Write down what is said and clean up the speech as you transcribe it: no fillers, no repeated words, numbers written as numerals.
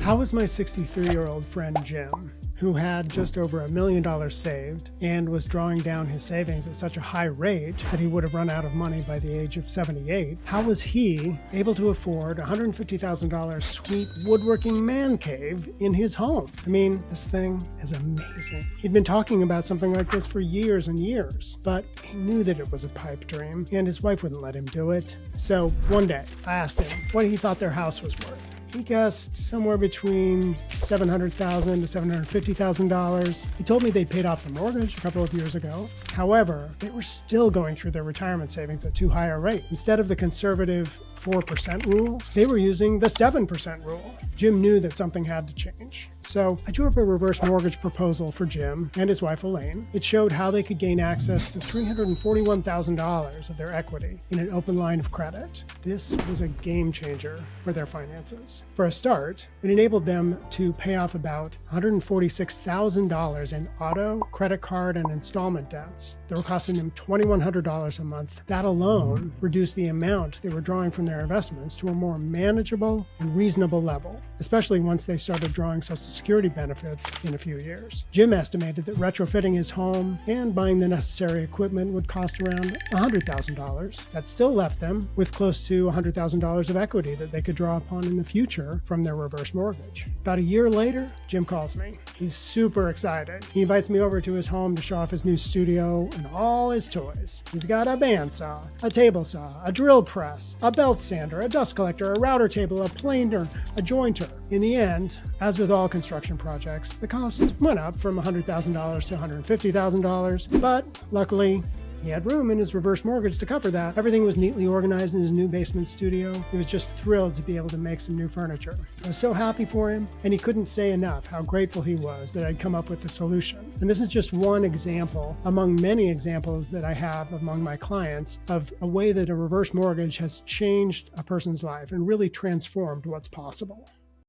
How was my 63-year-old friend Jim, who had just over $1 million saved and was drawing down his savings at such a high rate that he would have run out of money by the age of 78, how was he able to afford a $150,000 sweet woodworking man cave in his home? I mean, this thing is amazing. He'd been talking about something like this for years and years, but he knew that it was a pipe dream, and his wife wouldn't let him do it. So one day, I asked him what he thought their house was worth. He guessed somewhere between $700,000 to $750,000. He told me they'd paid off the mortgage a couple of years ago. However, they were still going through their retirement savings at too high a rate. Instead of the conservative 4% rule, they were using the 7% rule. Jim knew that something had to change. So I drew up a reverse mortgage proposal for Jim and his wife Elaine. It showed how they could gain access to $341,000 of their equity in an open line of credit. This was a game changer for their finances. For a start, it enabled them to pay off about $146,000 in auto, credit card, and installment debts that were costing them $2,100 a month. That alone reduced the amount they were drawing from their investments to a more manageable and reasonable level, especially once they started drawing Social Security benefits in a few years. Jim estimated that retrofitting his home and buying the necessary equipment would cost around $100,000. That still left them with close to $100,000 of equity that they could draw upon in the future from their reverse mortgage. About a year later, Jim calls me. He's super excited. He invites me over to his home to show off his new studio and all his toys. He's got a bandsaw, a table saw, a drill press, a belt sander, a dust collector, a router table, a planer, a jointer. In the end, as with all construction projects, the cost went up from $100,000 to $150,000, but luckily, he had room in his reverse mortgage to cover that. Everything was neatly organized in his new basement studio. He was just thrilled to be able to make some new furniture. I was so happy for him, and he couldn't say enough how grateful he was that I'd come up with the solution. And this is just one example among many examples that I have among my clients of a way that a reverse mortgage has changed a person's life and really transformed what's possible.